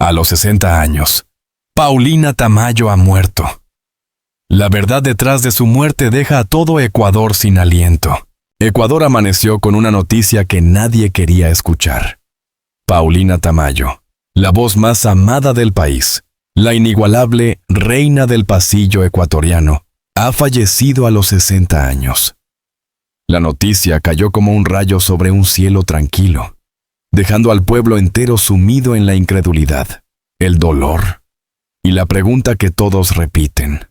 A los 60 años, Paulina Tamayo ha muerto. La verdad detrás de su muerte deja a todo Ecuador sin aliento. Ecuador amaneció con una noticia que nadie quería escuchar. Paulina Tamayo, la voz más amada del país, la inigualable reina del pasillo ecuatoriano, ha fallecido a los 60 años. La noticia cayó como un rayo sobre un cielo tranquilo, dejando al pueblo entero sumido en la incredulidad, el dolor y la pregunta que todos repiten.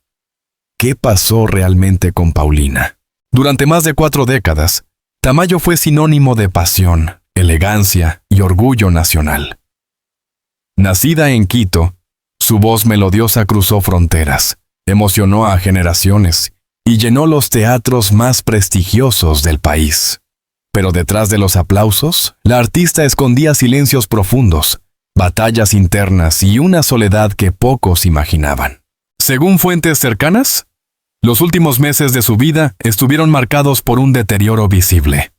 ¿Qué pasó realmente con Paulina? Durante más de 4 décadas, Tamayo fue sinónimo de pasión, elegancia y orgullo nacional. Nacida en Quito, su voz melodiosa cruzó fronteras, emocionó a generaciones y llenó los teatros más prestigiosos del país. Pero detrás de los aplausos, la artista escondía silencios profundos, batallas internas y una soledad que pocos imaginaban. Según fuentes cercanas, los últimos meses de su vida estuvieron marcados por un deterioro visible.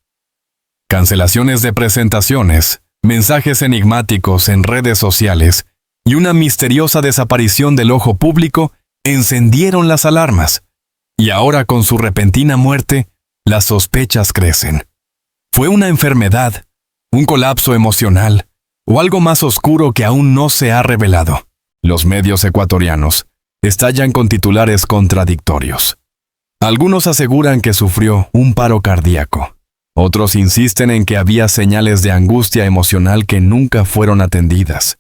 Cancelaciones de presentaciones, mensajes enigmáticos en redes sociales y una misteriosa desaparición del ojo público encendieron las alarmas. Y ahora, con su repentina muerte, las sospechas crecen. ¿Fue una enfermedad, un colapso emocional o algo más oscuro que aún no se ha revelado? Los medios ecuatorianos estallan con titulares contradictorios. Algunos aseguran que sufrió un paro cardíaco. Otros insisten en que había señales de angustia emocional que nunca fueron atendidas.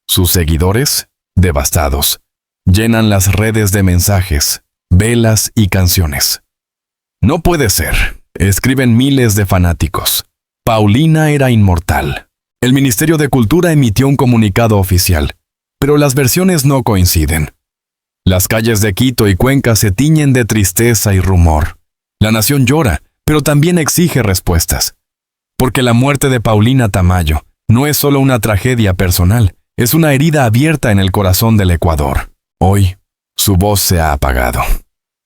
Sus seguidores, devastados, llenan las redes de mensajes, velas y canciones. No puede ser, escriben miles de fanáticos. Paulina era inmortal. El Ministerio de Cultura emitió un comunicado oficial, pero las versiones no coinciden. Las calles de Quito y Cuenca se tiñen de tristeza y rumor. La nación llora, pero también exige respuestas. Porque la muerte de Paulina Tamayo no es solo una tragedia personal, es una herida abierta en el corazón del Ecuador. Hoy, su voz se ha apagado.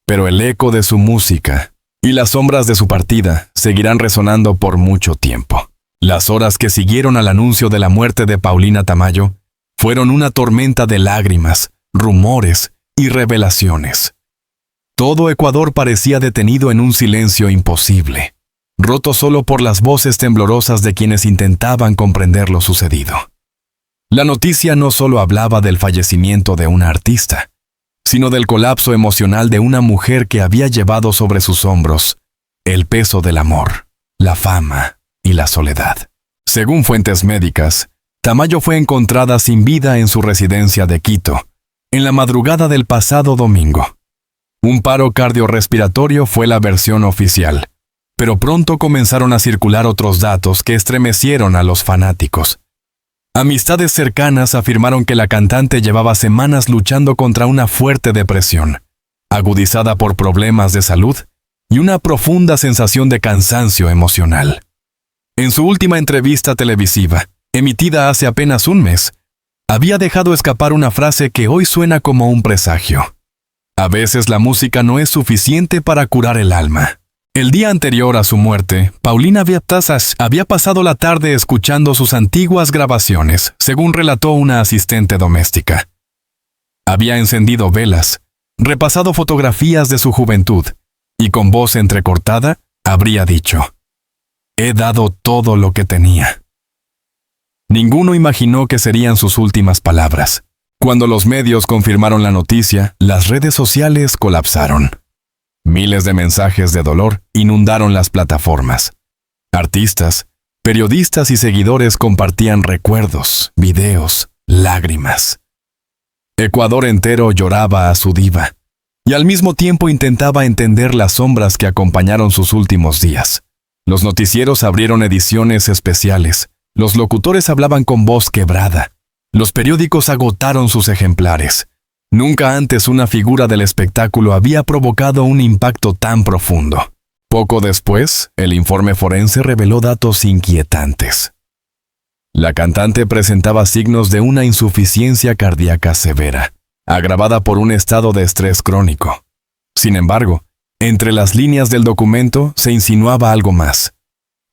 Pero el eco de su música y las sombras de su partida seguirán resonando por mucho tiempo. Las horas que siguieron al anuncio de la muerte de Paulina Tamayo fueron una tormenta de lágrimas, rumores y revelaciones. Todo Ecuador parecía detenido en un silencio imposible, roto solo por las voces temblorosas de quienes intentaban comprender lo sucedido. La noticia no solo hablaba del fallecimiento de una artista, sino del colapso emocional de una mujer que había llevado sobre sus hombros el peso del amor, la fama y la soledad. Según fuentes médicas, Tamayo fue encontrada sin vida en su residencia de Quito, en la madrugada del pasado domingo. Un paro cardiorrespiratorio fue la versión oficial, pero pronto comenzaron a circular otros datos que estremecieron a los fanáticos. Amistades cercanas afirmaron que la cantante llevaba semanas luchando contra una fuerte depresión, agudizada por problemas de salud y una profunda sensación de cansancio emocional. En su última entrevista televisiva, emitida hace apenas un mes, había dejado escapar una frase que hoy suena como un presagio. A veces la música no es suficiente para curar el alma. El día anterior a su muerte, Paulina había pasado la tarde escuchando sus antiguas grabaciones, según relató una asistente doméstica. Había encendido velas, repasado fotografías de su juventud, y con voz entrecortada, habría dicho: «He dado todo lo que tenía». Ninguno imaginó que serían sus últimas palabras. Cuando los medios confirmaron la noticia, las redes sociales colapsaron. Miles de mensajes de dolor inundaron las plataformas. Artistas, periodistas y seguidores compartían recuerdos, videos, lágrimas. Ecuador entero lloraba a su diva, y al mismo tiempo intentaba entender las sombras que acompañaron sus últimos días. Los noticieros abrieron ediciones especiales. Los locutores hablaban con voz quebrada. Los periódicos agotaron sus ejemplares. Nunca antes una figura del espectáculo había provocado un impacto tan profundo. Poco después, el informe forense reveló datos inquietantes. La cantante presentaba signos de una insuficiencia cardíaca severa, agravada por un estado de estrés crónico. Sin embargo, entre las líneas del documento se insinuaba algo más.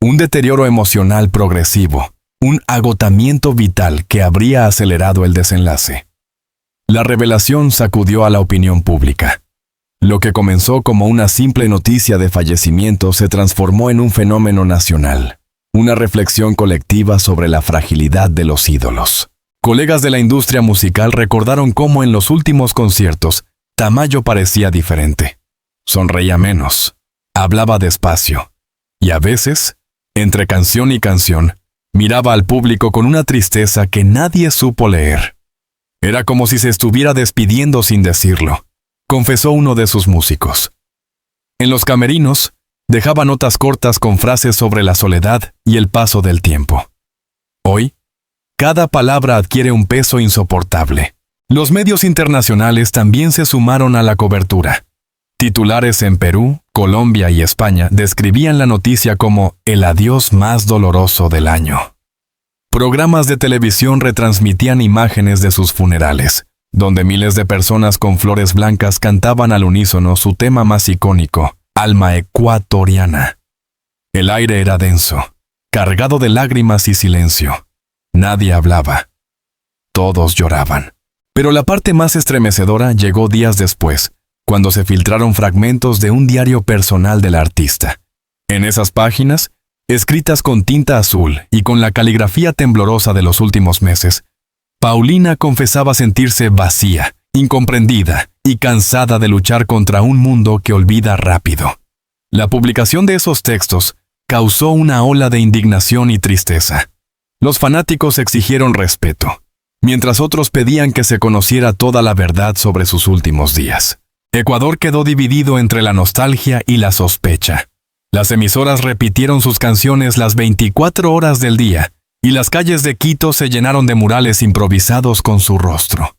Un deterioro emocional progresivo, un agotamiento vital que habría acelerado el desenlace. La revelación sacudió a la opinión pública. Lo que comenzó como una simple noticia de fallecimiento se transformó en un fenómeno nacional, una reflexión colectiva sobre la fragilidad de los ídolos. Colegas de la industria musical recordaron cómo en los últimos conciertos Tamayo parecía diferente. Sonreía menos, hablaba despacio, y a veces, entre canción y canción, miraba al público con una tristeza que nadie supo leer. Era como si se estuviera despidiendo sin decirlo, confesó uno de sus músicos. En los camerinos, dejaba notas cortas con frases sobre la soledad y el paso del tiempo. Hoy, cada palabra adquiere un peso insoportable. Los medios internacionales también se sumaron a la cobertura. Titulares en Perú, Colombia y España describían la noticia como el adiós más doloroso del año. Programas de televisión retransmitían imágenes de sus funerales, donde miles de personas con flores blancas cantaban al unísono su tema más icónico, Alma Ecuatoriana. El aire era denso, cargado de lágrimas y silencio. Nadie hablaba. Todos lloraban. Pero la parte más estremecedora llegó días después, cuando se filtraron fragmentos de un diario personal del artista. En esas páginas, escritas con tinta azul y con la caligrafía temblorosa de los últimos meses, Paulina confesaba sentirse vacía, incomprendida y cansada de luchar contra un mundo que olvida rápido. La publicación de esos textos causó una ola de indignación y tristeza. Los fanáticos exigieron respeto, mientras otros pedían que se conociera toda la verdad sobre sus últimos días. Ecuador quedó dividido entre la nostalgia y la sospecha. Las emisoras repitieron sus canciones las 24 horas del día, y las calles de Quito se llenaron de murales improvisados con su rostro.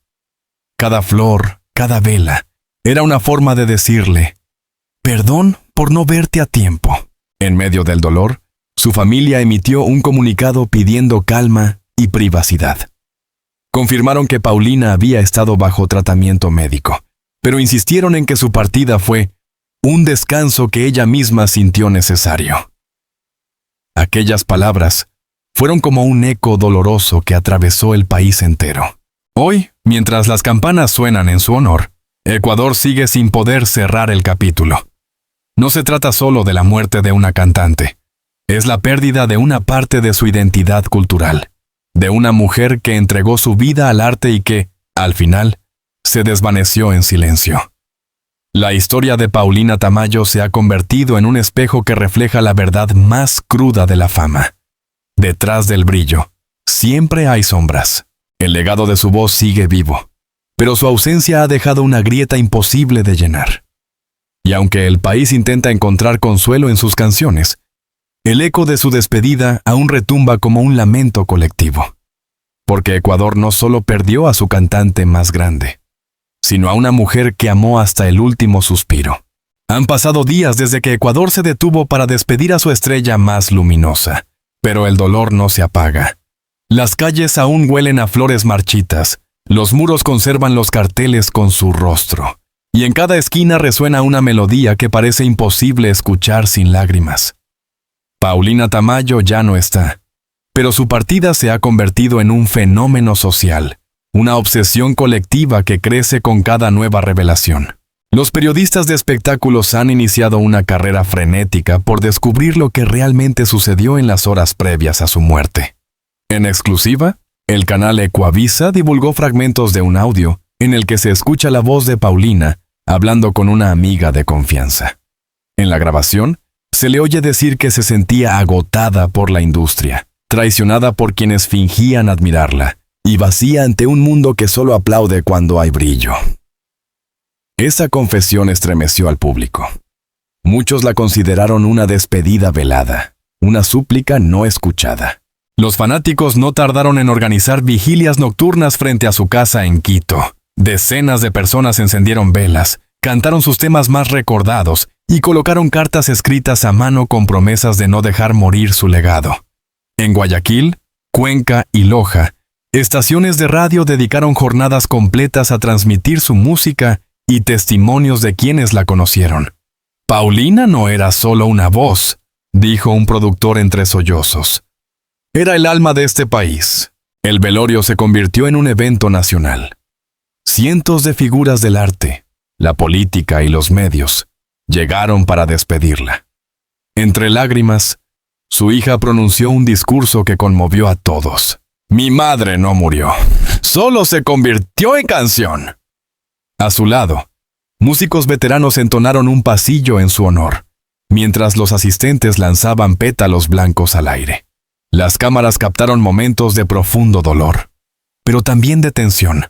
Cada flor, cada vela, era una forma de decirle, «Perdón por no verte a tiempo». En medio del dolor, su familia emitió un comunicado pidiendo calma y privacidad. Confirmaron que Paulina había estado bajo tratamiento médico, pero insistieron en que su partida fue un descanso que ella misma sintió necesario. Aquellas palabras fueron como un eco doloroso que atravesó el país entero. Hoy, mientras las campanas suenan en su honor, Ecuador sigue sin poder cerrar el capítulo. No se trata solo de la muerte de una cantante, es la pérdida de una parte de su identidad cultural, de una mujer que entregó su vida al arte y que, al final, se desvaneció en silencio. La historia de Paulina Tamayo se ha convertido en un espejo que refleja la verdad más cruda de la fama. Detrás del brillo, siempre hay sombras. El legado de su voz sigue vivo, pero su ausencia ha dejado una grieta imposible de llenar. Y aunque el país intenta encontrar consuelo en sus canciones, el eco de su despedida aún retumba como un lamento colectivo. Porque Ecuador no solo perdió a su cantante más grande, sino a una mujer que amó hasta el último suspiro. Han pasado días desde que Ecuador se detuvo para despedir a su estrella más luminosa, pero el dolor no se apaga. Las calles aún huelen a flores marchitas, los muros conservan los carteles con su rostro, y en cada esquina resuena una melodía que parece imposible escuchar sin lágrimas. Paulina Tamayo ya no está, pero su partida se ha convertido en un fenómeno social, una obsesión colectiva que crece con cada nueva revelación. Los periodistas de espectáculos han iniciado una carrera frenética por descubrir lo que realmente sucedió en las horas previas a su muerte. En exclusiva, el canal Ecuavisa divulgó fragmentos de un audio en el que se escucha la voz de Paulina hablando con una amiga de confianza. En la grabación, se le oye decir que se sentía agotada por la industria, traicionada por quienes fingían admirarla, y vacía ante un mundo que solo aplaude cuando hay brillo. Esa confesión estremeció al público. Muchos la consideraron una despedida velada, una súplica no escuchada. Los fanáticos no tardaron en organizar vigilias nocturnas frente a su casa en Quito. Decenas de personas encendieron velas, cantaron sus temas más recordados y colocaron cartas escritas a mano con promesas de no dejar morir su legado. En Guayaquil, Cuenca y Loja, estaciones de radio dedicaron jornadas completas a transmitir su música y testimonios de quienes la conocieron. Paulina no era solo una voz, dijo un productor entre sollozos. Era el alma de este país. El velorio se convirtió en un evento nacional. Cientos de figuras del arte, la política y los medios llegaron para despedirla. Entre lágrimas, su hija pronunció un discurso que conmovió a todos. Mi madre no murió, solo se convirtió en canción. A su lado, músicos veteranos entonaron un pasillo en su honor, mientras los asistentes lanzaban pétalos blancos al aire. Las cámaras captaron momentos de profundo dolor, pero también de tensión.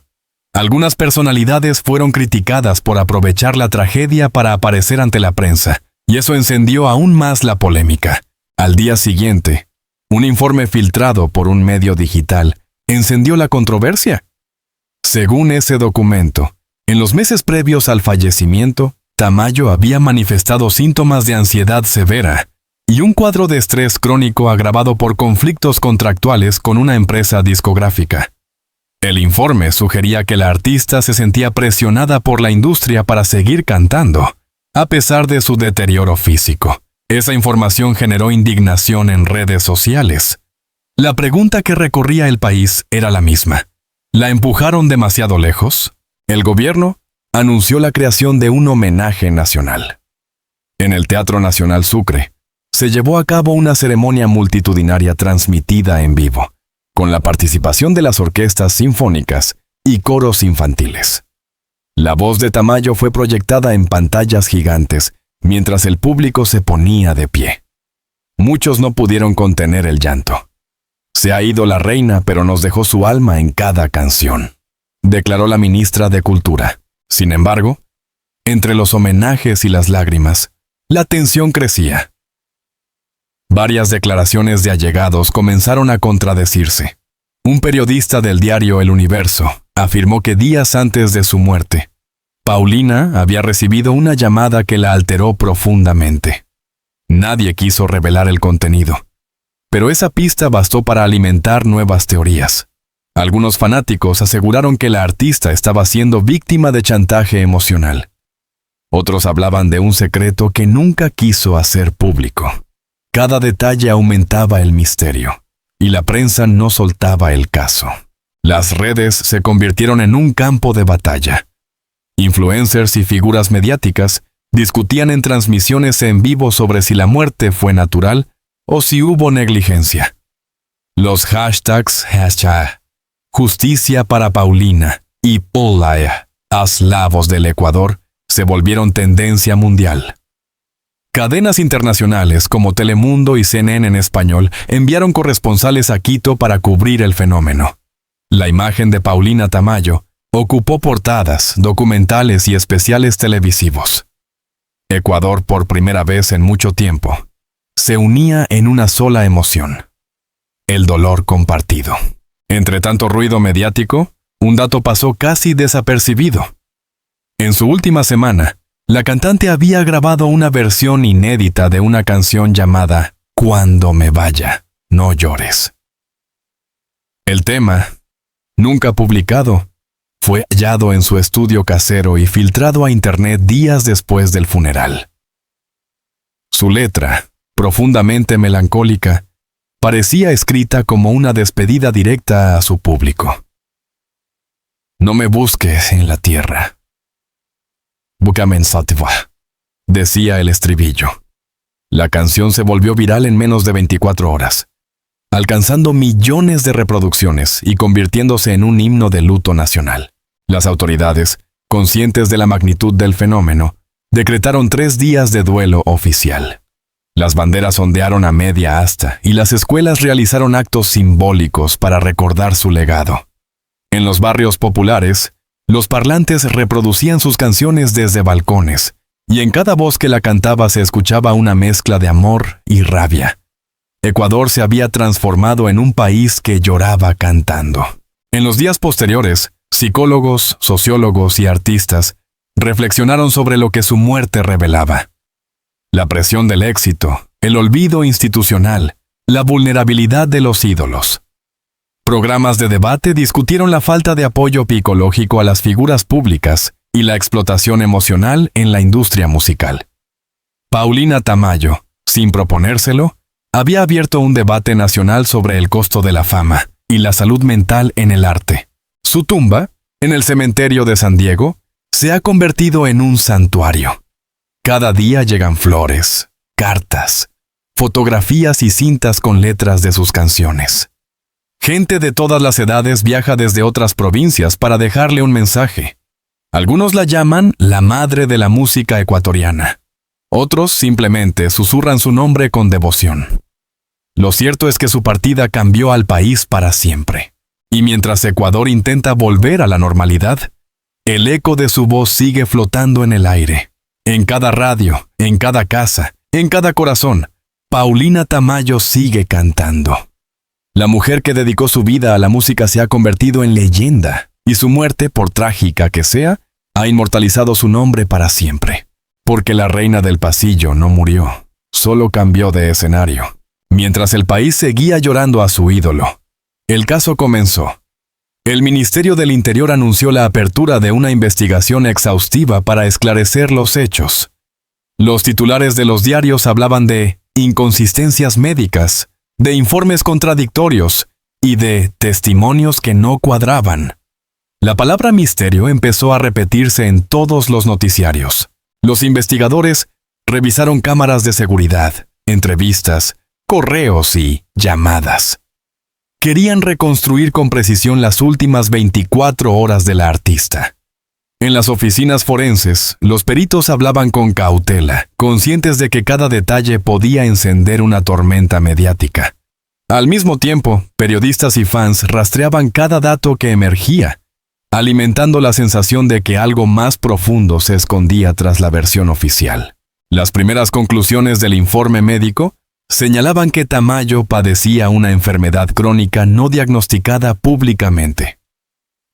Algunas personalidades fueron criticadas por aprovechar la tragedia para aparecer ante la prensa, y eso encendió aún más la polémica. Al día siguiente, un informe filtrado por un medio digital encendió la controversia. Según ese documento, en los meses previos al fallecimiento, Tamayo había manifestado síntomas de ansiedad severa y un cuadro de estrés crónico agravado por conflictos contractuales con una empresa discográfica. El informe sugería que la artista se sentía presionada por la industria para seguir cantando, a pesar de su deterioro físico. Esa información generó indignación en redes sociales. La pregunta que recorría el país era la misma. ¿La empujaron demasiado lejos? El gobierno anunció la creación de un homenaje nacional. En el Teatro Nacional Sucre, se llevó a cabo una ceremonia multitudinaria transmitida en vivo, con la participación de las orquestas sinfónicas y coros infantiles. La voz de Tamayo fue proyectada en pantallas gigantes, mientras el público se ponía de pie. Muchos no pudieron contener el llanto. Se ha ido la reina, pero nos dejó su alma en cada canción, declaró la ministra de Cultura. Sin embargo, entre los homenajes y las lágrimas, la tensión crecía. Varias declaraciones de allegados comenzaron a contradecirse. Un periodista del diario El Universo afirmó que días antes de su muerte, Paulina había recibido una llamada que la alteró profundamente. Nadie quiso revelar el contenido, pero esa pista bastó para alimentar nuevas teorías. Algunos fanáticos aseguraron que la artista estaba siendo víctima de chantaje emocional. Otros hablaban de un secreto que nunca quiso hacer público. Cada detalle aumentaba el misterio, y la prensa no soltaba el caso. Las redes se convirtieron en un campo de batalla. Influencers y figuras mediáticas discutían en transmisiones en vivo sobre si la muerte fue natural o si hubo negligencia. Los hashtags Justicia para Paulina y Polaya, esclavos del Ecuador, se volvieron tendencia mundial. Cadenas internacionales como Telemundo y CNN en español enviaron corresponsales a Quito para cubrir el fenómeno. La imagen de Paulina Tamayo ocupó portadas, documentales y especiales televisivos. Ecuador, por primera vez en mucho tiempo, se unía en una sola emoción: el dolor compartido. Entre tanto ruido mediático, un dato pasó casi desapercibido. En su última semana, la cantante había grabado una versión inédita de una canción llamada Cuando me vaya, no llores. El tema, nunca publicado, fue hallado en su estudio casero y filtrado a internet días después del funeral. Su letra, profundamente melancólica, parecía escrita como una despedida directa a su público. No me busques en la tierra. Búscame en Sativa, decía el estribillo. La canción se volvió viral en menos de 24 horas, alcanzando millones de reproducciones y convirtiéndose en un himno de luto nacional. Las autoridades, conscientes de la magnitud del fenómeno, decretaron 3 días de duelo oficial. Las banderas ondearon a media asta y las escuelas realizaron actos simbólicos para recordar su legado. En los barrios populares, los parlantes reproducían sus canciones desde balcones, y en cada voz que la cantaba se escuchaba una mezcla de amor y rabia. Ecuador se había transformado en un país que lloraba cantando. En los días posteriores, psicólogos, sociólogos y artistas reflexionaron sobre lo que su muerte revelaba: la presión del éxito, el olvido institucional, la vulnerabilidad de los ídolos. Programas de debate discutieron la falta de apoyo psicológico a las figuras públicas y la explotación emocional en la industria musical. Paulina Tamayo, sin proponérselo, había abierto un debate nacional sobre el costo de la fama y la salud mental en el arte. Su tumba, en el cementerio de San Diego, se ha convertido en un santuario. Cada día llegan flores, cartas, fotografías y cintas con letras de sus canciones. Gente de todas las edades viaja desde otras provincias para dejarle un mensaje. Algunos la llaman la madre de la música ecuatoriana. Otros simplemente susurran su nombre con devoción. Lo cierto es que su partida cambió al país para siempre. Y mientras Ecuador intenta volver a la normalidad, el eco de su voz sigue flotando en el aire. En cada radio, en cada casa, en cada corazón, Paulina Tamayo sigue cantando. La mujer que dedicó su vida a la música se ha convertido en leyenda, y su muerte, por trágica que sea, ha inmortalizado su nombre para siempre. Porque la reina del pasillo no murió, solo cambió de escenario. Mientras el país seguía llorando a su ídolo, el caso comenzó. El Ministerio del Interior anunció la apertura de una investigación exhaustiva para esclarecer los hechos. Los titulares de los diarios hablaban de inconsistencias médicas, de informes contradictorios y de testimonios que no cuadraban. La palabra misterio empezó a repetirse en todos los noticiarios. Los investigadores revisaron cámaras de seguridad, entrevistas, correos y llamadas. Querían reconstruir con precisión las últimas 24 horas de la artista. En las oficinas forenses, los peritos hablaban con cautela, conscientes de que cada detalle podía encender una tormenta mediática. Al mismo tiempo, periodistas y fans rastreaban cada dato que emergía, alimentando la sensación de que algo más profundo se escondía tras la versión oficial. Las primeras conclusiones del informe médico señalaban que Tamayo padecía una enfermedad crónica no diagnosticada públicamente.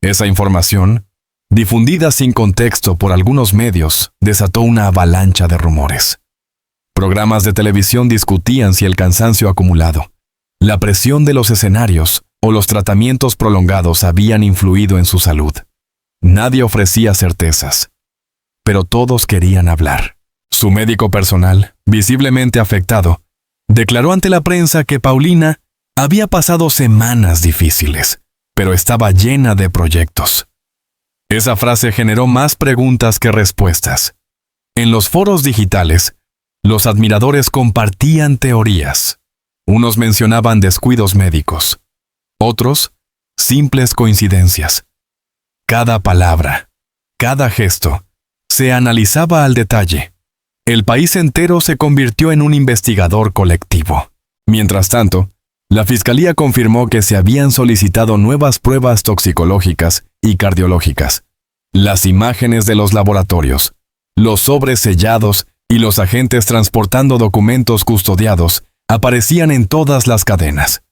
Esa información, difundida sin contexto por algunos medios, desató una avalancha de rumores. Programas de televisión discutían si el cansancio acumulado, la presión de los escenarios o los tratamientos prolongados habían influido en su salud. Nadie ofrecía certezas, pero todos querían hablar. Su médico personal, visiblemente afectado, declaró ante la prensa que Paulina había pasado semanas difíciles, pero estaba llena de proyectos. Esa frase generó más preguntas que respuestas. En los foros digitales, los admiradores compartían teorías. Unos mencionaban descuidos médicos, otros, simples coincidencias. Cada palabra, cada gesto, se analizaba al detalle. El país entero se convirtió en un investigador colectivo. Mientras tanto, la Fiscalía confirmó que se habían solicitado nuevas pruebas toxicológicas y cardiológicas. Las imágenes de los laboratorios, los sobres sellados y los agentes transportando documentos custodiados aparecían en todas las cadenas.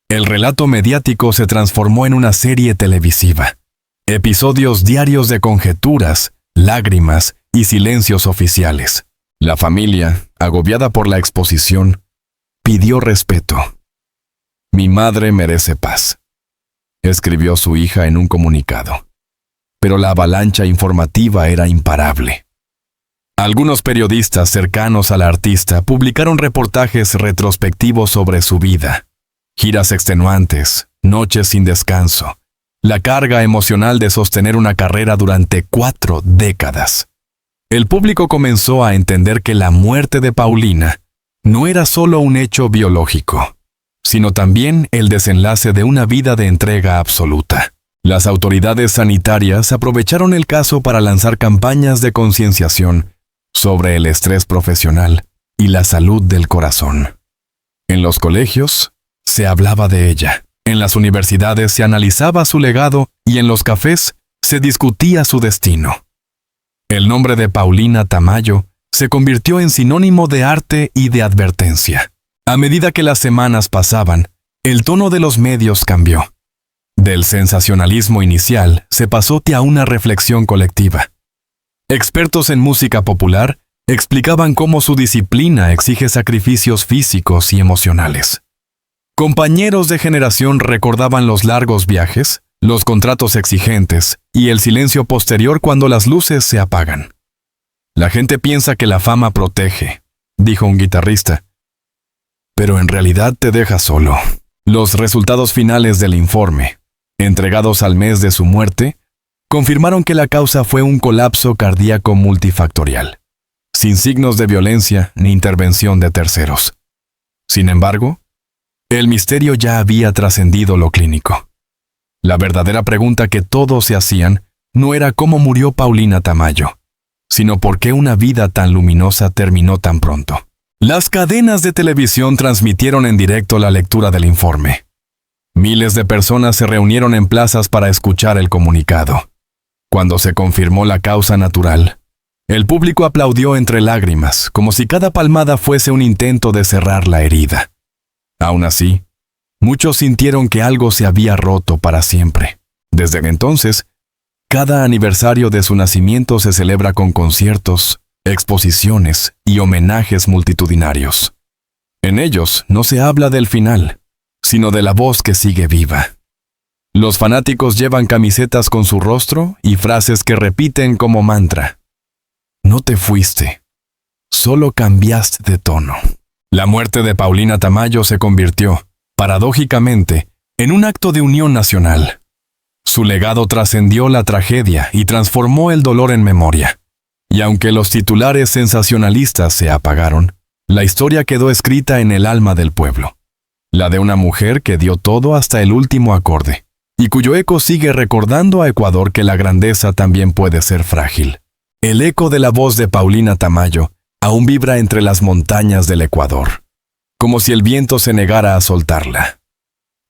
El relato mediático se transformó en una serie televisiva. Episodios diarios de conjeturas, lágrimas y silencios oficiales. La familia, agobiada por la exposición, pidió respeto. «Mi madre merece paz», escribió su hija en un comunicado. Pero la avalancha informativa era imparable. Algunos periodistas cercanos a la artista publicaron reportajes retrospectivos sobre su vida. Giras extenuantes, noches sin descanso, la carga emocional de sostener una carrera durante 4 décadas. El público comenzó a entender que la muerte de Paulina no era solo un hecho biológico, sino también el desenlace de una vida de entrega absoluta. Las autoridades sanitarias aprovecharon el caso para lanzar campañas de concienciación sobre el estrés profesional y la salud del corazón. En los colegios se hablaba de ella, en las universidades se analizaba su legado y en los cafés se discutía su destino. El nombre de Paulina Tamayo se convirtió en sinónimo de arte y de advertencia. A medida que las semanas pasaban, el tono de los medios cambió. Del sensacionalismo inicial se pasó a una reflexión colectiva. Expertos en música popular explicaban cómo su disciplina exige sacrificios físicos y emocionales. Compañeros de generación recordaban los largos viajes, los contratos exigentes y el silencio posterior cuando las luces se apagan. La gente piensa que la fama protege, dijo un guitarrista. pero en realidad te deja solo. Los resultados finales del informe, entregados al mes de su muerte, confirmaron que la causa fue un colapso cardíaco multifactorial, sin signos de violencia ni intervención de terceros. Sin embargo, el misterio ya había trascendido lo clínico. La verdadera pregunta que todos se hacían no era cómo murió Paulina Tamayo, sino por qué una vida tan luminosa terminó tan pronto. Las cadenas de televisión transmitieron en directo la lectura del informe. Miles de personas se reunieron en plazas para escuchar el comunicado. Cuando se confirmó la causa natural, el público aplaudió entre lágrimas, como si cada palmada fuese un intento de cerrar la herida. Aún así, muchos sintieron que algo se había roto para siempre. Desde entonces, cada aniversario de su nacimiento se celebra con conciertos, exposiciones y homenajes multitudinarios. En ellos no se habla del final, sino de la voz que sigue viva. Los fanáticos llevan camisetas con su rostro y frases que repiten como mantra. No te fuiste, solo cambiaste de tono. La muerte de Paulina Tamayo se convirtió, paradójicamente, en un acto de unión nacional. Su legado trascendió la tragedia y transformó el dolor en memoria. Y aunque los titulares sensacionalistas se apagaron, la historia quedó escrita en el alma del pueblo. La de una mujer que dio todo hasta el último acorde, y cuyo eco sigue recordando a Ecuador que la grandeza también puede ser frágil. El eco de la voz de Paulina Tamayo aún vibra entre las montañas del Ecuador, como si el viento se negara a soltarla.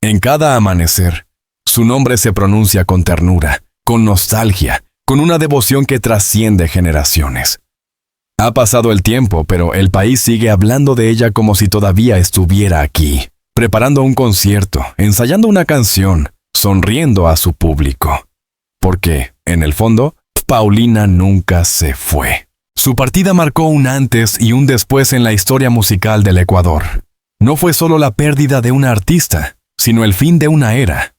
En cada amanecer, su nombre se pronuncia con ternura, con nostalgia, con una devoción que trasciende generaciones. Ha pasado el tiempo, pero el país sigue hablando de ella como si todavía estuviera aquí, preparando un concierto, ensayando una canción, sonriendo a su público. Porque, en el fondo, Paulina nunca se fue. Su partida marcó un antes y un después en la historia musical del Ecuador. No fue solo la pérdida de una artista, sino el fin de una era.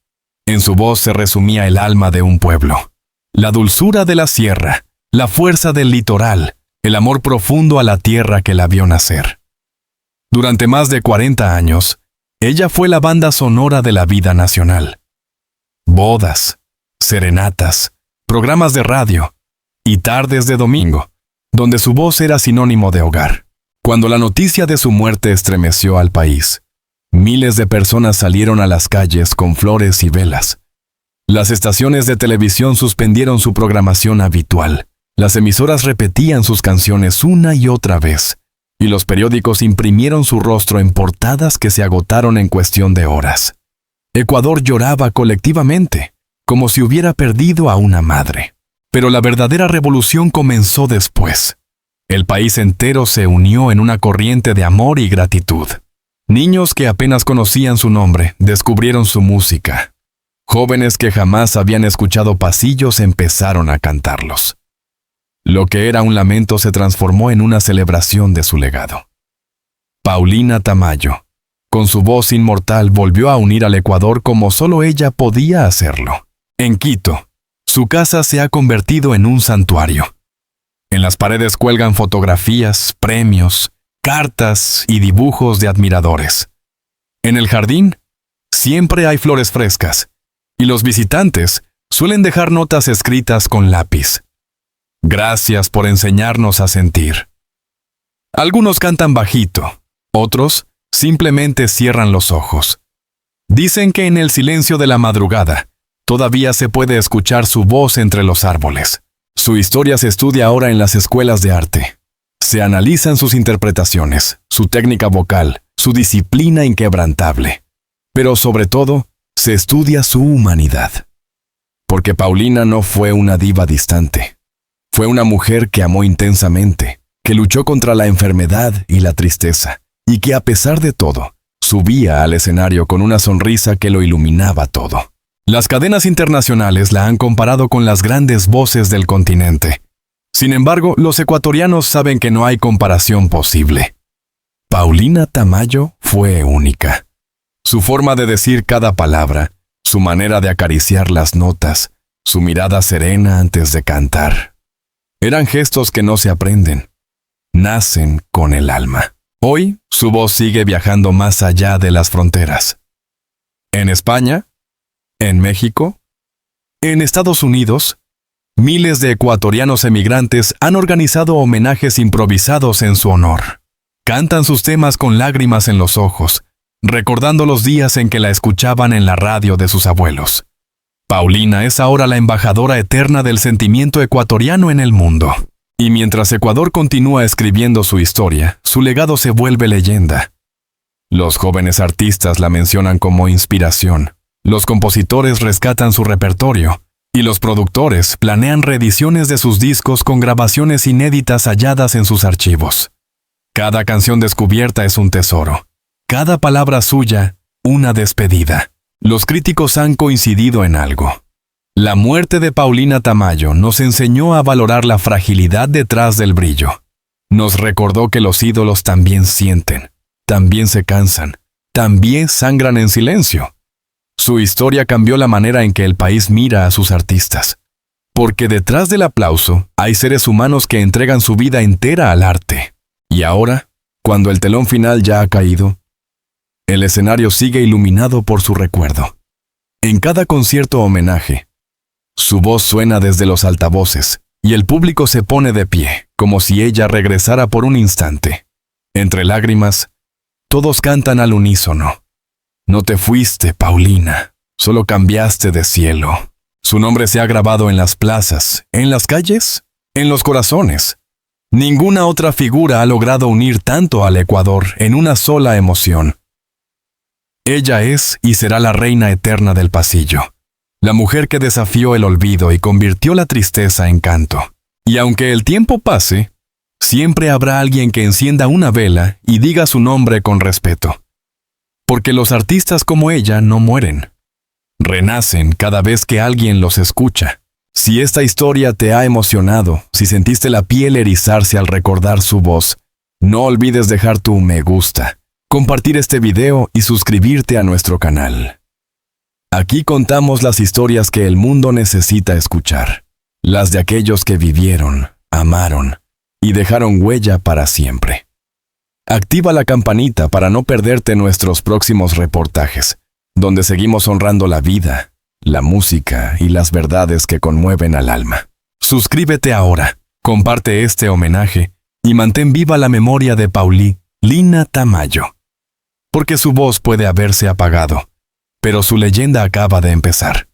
En su voz se resumía el alma de un pueblo. La dulzura de la sierra, la fuerza del litoral, el amor profundo a la tierra que la vio nacer. Durante más de 40 años, ella fue la banda sonora de la vida nacional. Bodas, serenatas, programas de radio y tardes de domingo, donde su voz era sinónimo de hogar. Cuando la noticia de su muerte estremeció al país, miles de personas salieron a las calles con flores y velas. Las estaciones de televisión suspendieron su programación habitual. Las emisoras repetían sus canciones una y otra vez, y los periódicos imprimieron su rostro en portadas que se agotaron en cuestión de horas. Ecuador lloraba colectivamente, como si hubiera perdido a una madre. Pero la verdadera revolución comenzó después. El país entero se unió en una corriente de amor y gratitud. Niños que apenas conocían su nombre descubrieron su música. Jóvenes que jamás habían escuchado pasillos empezaron a cantarlos. Lo que era un lamento se transformó en una celebración de su legado. Paulina Tamayo, con su voz inmortal, volvió a unir al Ecuador como solo ella podía hacerlo. En Quito, su casa se ha convertido en un santuario. En las paredes cuelgan fotografías, premios, cartas y dibujos de admiradores. En el jardín, siempre hay flores frescas, y los visitantes suelen dejar notas escritas con lápiz. Gracias por enseñarnos a sentir. Algunos cantan bajito, otros simplemente cierran los ojos. Dicen que en el silencio de la madrugada todavía se puede escuchar su voz entre los árboles. Su historia se estudia ahora en las escuelas de arte. Se analizan sus interpretaciones, su técnica vocal, su disciplina inquebrantable. Pero sobre todo, se estudia su humanidad. Porque Paulina no fue una diva distante. Fue una mujer que amó intensamente, que luchó contra la enfermedad y la tristeza, y que a pesar de todo, subía al escenario con una sonrisa que lo iluminaba todo. Las cadenas internacionales la han comparado con las grandes voces del continente. Sin embargo, los ecuatorianos saben que no hay comparación posible. Paulina Tamayo fue única. Su forma de decir cada palabra, su manera de acariciar las notas, su mirada serena antes de cantar. Eran gestos que no se aprenden, nacen con el alma. Hoy, su voz sigue viajando más allá de las fronteras. En España, en México, en Estados Unidos, miles de ecuatorianos emigrantes han organizado homenajes improvisados en su honor. Cantan sus temas con lágrimas en los ojos, recordando los días en que la escuchaban en la radio de sus abuelos. Paulina es ahora la embajadora eterna del sentimiento ecuatoriano en el mundo. Y mientras Ecuador continúa escribiendo su historia, su legado se vuelve leyenda. Los jóvenes artistas la mencionan como inspiración, los compositores rescatan su repertorio, y los productores planean reediciones de sus discos con grabaciones inéditas halladas en sus archivos. Cada canción descubierta es un tesoro. Cada palabra suya, una despedida. Los críticos han coincidido en algo. La muerte de Paulina Tamayo nos enseñó a valorar la fragilidad detrás del brillo. Nos recordó que los ídolos también sienten, también se cansan, también sangran en silencio. Su historia cambió la manera en que el país mira a sus artistas. Porque detrás del aplauso hay seres humanos que entregan su vida entera al arte. Y ahora, cuando el telón final ya ha caído, el escenario sigue iluminado por su recuerdo. En cada concierto homenaje, su voz suena desde los altavoces, y el público se pone de pie, como si ella regresara por un instante. Entre lágrimas, todos cantan al unísono. No te fuiste, Paulina, solo cambiaste de cielo. Su nombre se ha grabado en las plazas, en las calles, en los corazones. Ninguna otra figura ha logrado unir tanto al Ecuador en una sola emoción. Ella es y será la reina eterna del pasillo, la mujer que desafió el olvido y convirtió la tristeza en canto. Y aunque el tiempo pase, siempre habrá alguien que encienda una vela y diga su nombre con respeto. Porque los artistas como ella no mueren. Renacen cada vez que alguien los escucha. Si esta historia te ha emocionado, si sentiste la piel erizarse al recordar su voz, no olvides dejar tu me gusta, compartir este video y suscribirte a nuestro canal. Aquí contamos las historias que el mundo necesita escuchar, las de aquellos que vivieron, amaron y dejaron huella para siempre. Activa la campanita para no perderte nuestros próximos reportajes, donde seguimos honrando la vida, la música y las verdades que conmueven al alma. Suscríbete ahora, comparte este homenaje y mantén viva la memoria de Paulina Tamayo. Porque su voz puede haberse apagado, pero su leyenda acaba de empezar.